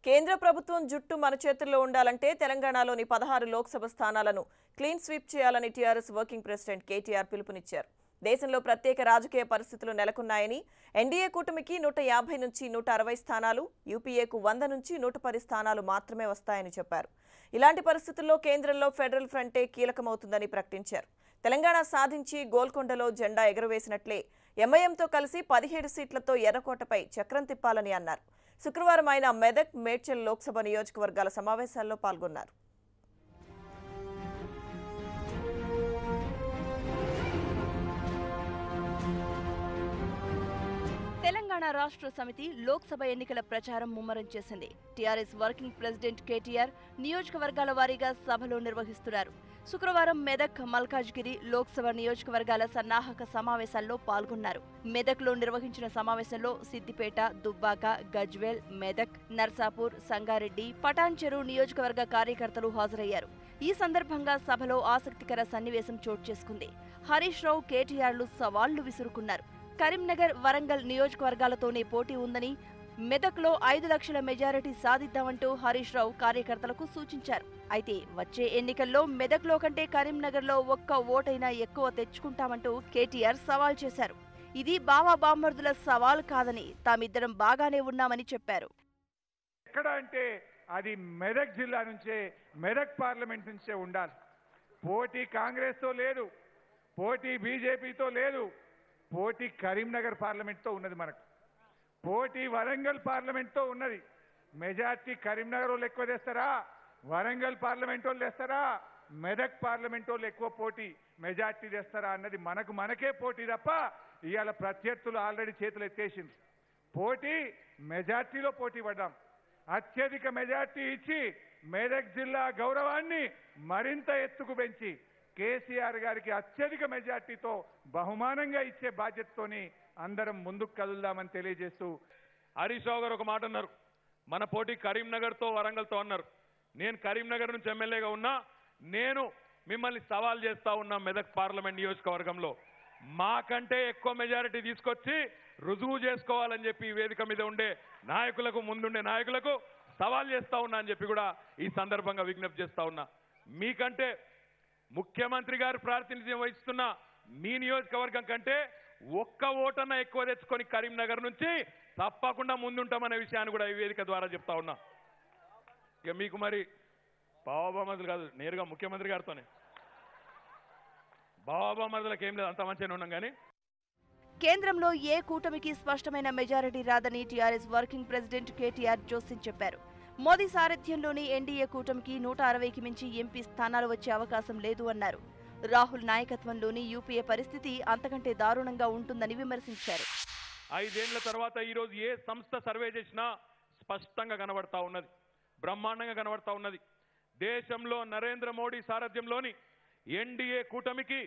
కేంద్ర ప్రభుత్వం జుట్టు మన చేతుల్లో ఉండాలంటే తెలంగాణలోని 16 లోక్సభ స్థానాలను క్లీన్ స్వీప్ చేయాలని టీఆర్ఎస్ వర్కింగ్ ప్రెసిడెంట్ కేటీఆర్ పిలుపునిచ్చారు. దేశంలో ప్రత్యేక రాజకీయ పరిస్థితులు నెలకొన్నాయని ఎన్డీఏ కూటమికి 150 నుంచి 160 స్థానాలు, యూపీఏకు 100 నుంచి 110 స్థానాలు మాత్రమే వస్తాయని చెప్పారు. ఇలాంటి పరిస్థితుల్లో కేంద్రంలో ఫెడరల్ ఫ్రంటే కీలకమవుతుందని ప్రకటించారు. తెలంగాణ సాధించి గోల్కొండలో జెండా ఎగురవేసినట్లే ఎంఐఎంతో కలిసి 17 సీట్లతో ఎర్రకోటపై చక్రం తిప్పాలని అన్నారు. శుక్రవారం ఆయన మెదక్, మేడ్చల్ లోక్సభ నియోజకవర్గాల సమావేశాల్లో పాల్గొన్నారు. తెలంగాణ రాష్ట్ర సమితి లోక్సభ ఎన్నికల ప్రచారం ముమ్మరం చేసింది. టీఆర్ఎస్ వర్కింగ్ ప్రెసిడెంట్ కేటీఆర్ నియోజకవర్గాల వారీగా సభలు నిర్వహిస్తున్నారు. శుక్రవారం మెదక్, మల్కాజ్గిరి లోక్సభ నియోజకవర్గాల సన్నాహక సమావేశాల్లో పాల్గొన్నారు. మెదక్లో నిర్వహించిన సమావేశంలో సిద్దిపేట, దుబ్బాక, గజ్వేల్, మెదక్, నర్సాపూర్, సంగారెడ్డి, పటాన్చెరు నియోజకవర్గ కార్యకర్తలు హాజరయ్యారు. ఈ సందర్భంగా సభలో ఆసక్తికర సన్నివేశం చోటు చేసుకుంది. హరీష్ రావు, కేటీఆర్లు సవాళ్లు విసురుకున్నారు. కరీంనగర్, వరంగల్ నియోజకవర్గాలతోనే పోటీ ఉందని, మెదక్లో 5 లక్షల మెజారిటీ సాధిద్దామంటూ హరీష్ రావు కార్యకర్తలకు సూచించారు. అయితే వచ్చే ఎన్నికల్లో మెదక్లో కంటే కరీంనగర్లో ఒక్క ఓటైనా ఎక్కువ తెచ్చుకుంటామంటూ కేటీఆర్ సవాల్ చేశారు. ఇది బావా బామ్మర్దుల సవాల్ కాదని, తామిద్దరం బాగానే ఉన్నామని చెప్పారు. ఎక్కడ అంటే అది మెదక్ జిల్లా నుంచే, మెదక్ పార్లమెంట్ నుంచే ఉండాలి. పోటీ కాంగ్రెస్తో లేదు, పోటీ బీజేపీతో లేదు, పోటీ కరీంనగర్ పార్లమెంట్తో ఉన్నది. మనకు పోటీ వరంగల్ పార్లమెంట్తో ఉన్నది. మెజార్టీ కరీంనగర్ వాళ్ళు ఎక్కువ తెస్తారా, వరంగల్ పార్లమెంట్ వాళ్ళు తెస్తారా, మెదక్ పార్లమెంట్ వాళ్ళు ఎక్కువ పోటీ మెజార్టీ తెస్తారా అన్నది మనకే పోటీ తప్ప ఇవాళ ప్రత్యర్థులు ఆల్రెడీ చేతులు ఎత్తేసింది. పోటీ మెజార్టీలో పోటీ పడ్డాం. అత్యధిక మెజార్టీ ఇచ్చి మెదక్ జిల్లా గౌరవాన్ని మరింత ఎత్తుకు పెంచి కేసీఆర్ గారికి అత్యధిక మెజార్టీతో బహుమానంగా ఇచ్చే బాధ్యతతోని అందరం ముందుకు కదులుదామని తెలియజేస్తూ, హరీష్ రావు గారు ఒక మాట అన్నారు, మన పోటీ కరీంనగర్తో వరంగల్తో అన్నారు. నేను కరీంనగర్ నుంచి ఎమ్మెల్యేగా ఉన్నా, నేను మిమ్మల్ని సవాల్ చేస్తా ఉన్నా మెదక్ పార్లమెంట్ నియోజకవర్గంలో మాకంటే ఎక్కువ మెజారిటీ తీసుకొచ్చి రుజువు చేసుకోవాలని చెప్పి ఈ వేదిక మీద ఉండే నాయకులకు, ముందుండే నాయకులకు సవాల్ చేస్తా ఉన్నా అని చెప్పి కూడా ఈ సందర్భంగా విజ్ఞప్తి చేస్తా ఉన్నా. మీకంటే ముఖ్యమంత్రి గారు ప్రాతినిధ్యం వహిస్తున్న మీ నియోజకవర్గం కంటే ఒక్క ఓటన్నా ఎక్కువ తెచ్చుకొని కరీంనగర్ నుంచి తప్పకుండా ముందుంటామనే విషయాన్ని కూడా ఈ వేదిక ద్వారా చెప్తా ఉన్నా. ఇక మీకు మరి బావాబామదులు కాదు, నేరుగా ముఖ్యమంత్రి గారితోనే. బావాబామదులకు ఏం లేదు, అంత మంచిగానే ఉన్నాం. కానీ కేంద్రంలో ఏ కూటమికి స్పష్టమైన మెజారిటీ రాదని టీఆర్ఎస్ వర్కింగ్ ప్రెసిడెంట్ కేటీఆర్ జోస్యం చెప్పారు. మోదీ సారథ్యంలోని ఎన్డీఏ కూటమికి 160కి మించి ఎంపీ స్థానాలు వచ్చే అవకాశం లేదు అన్నారు. రాహుల్ నాయకత్వంలోని యూపీఏ పరిస్థితి అంతకంటే దారుణంగా ఉంటుందని విమర్శించారు. 5 ఏళ్ల తర్వాత ఈరోజు ఏ సంస్థ సర్వే చేసినా స్పష్టంగా కనబడతా ఉన్నది, బ్రహ్మాండంగా కనబడతా ఉన్నది. దేశంలో నరేంద్ర మోడీ సారథ్యంలోని ఎన్డీఏ కూటమికి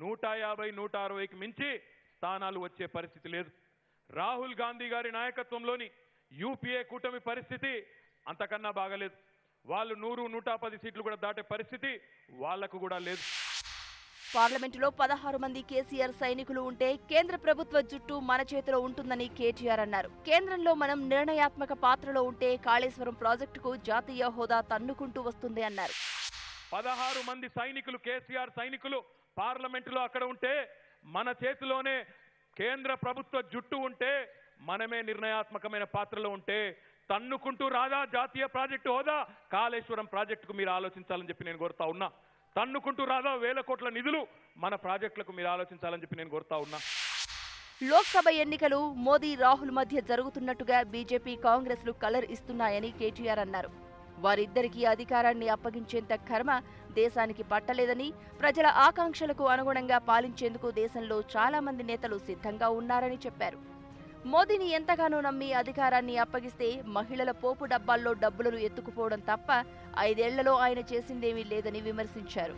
150, 160కి మించి స్థానాలు వచ్చే పరిస్థితి లేదు. రాహుల్ గాంధీ గారి నాయకత్వంలోని యూపీఏ కూటమి పరిస్థితి అంతకన్నా బాగలేదు. వాళ్ళు 100, 110 సీట్లు కూడా దాటే పరిస్థితి వాళ్లకు కూడా లేదు. పార్లమెంటులో 16 మంది కేసీఆర్ సైనికులు ఉంటే కేంద్ర ప్రభుత్వ జుట్టు మన చేతిలో ఉంటుందని కేటీఆర్ అన్నారు. కేంద్రంలో మనం నిర్ణయాత్మక పాత్రలో ఉంటే కాళేశ్వరం ప్రాజెక్టుకు జాతీయ హోదా తన్నుకుంటూ వస్తుంది అన్నారు. 16 మంది సైనికులు, కేసీఆర్ సైనికులు పార్లమెంటులో అక్కడ ఉంటే, మన చేతిలోనే కేంద్ర ప్రభుత్వ జుట్టు ఉంటే, మనమే నిర్ణయాత్మకమైన పాత్రలో ఉంటే తన్నుకుంటూ రాదా జాతీయ ప్రాజెక్టు హోదా? కాళేశ్వరం ప్రాజెక్టుకు మీరు ఆలోచించాలని చెప్పి నేను కోరుతా ఉన్నా. తన్నుకుంటూ రాదా 1000 కోట్ల నిధులు మన ప్రాజెక్టులకు మీరు ఆలోచించాలని చెప్పి నేను కోరుతా ఉన్నా. లోక్సభ ఎన్నికలు మోదీ, రాహుల్ మధ్య జరుగుతున్నట్టుగా బీజేపీ, కాంగ్రెస్లు కలర్ ఇస్తున్నాయని కేటీఆర్ అన్నారు. వారిద్దరికీ అధికారాన్ని అప్పగించేంత కర్మ దేశానికి పట్టలేదని, ప్రజల ఆకాంక్షలకు అనుగుణంగా పాలించేందుకు దేశంలో చాలా మంది నేతలు సిద్ధంగా ఉన్నారని చెప్పారు. మోదీని ఎంతగానో నమ్మి అధికారాన్ని అప్పగిస్తే మహిళల పోపు డబ్బాల్లో డబ్బులను ఎత్తుకుపోవడం తప్ప 5 ఏళ్లలో ఆయన చేసిందేమీ లేదని విమర్శించారు.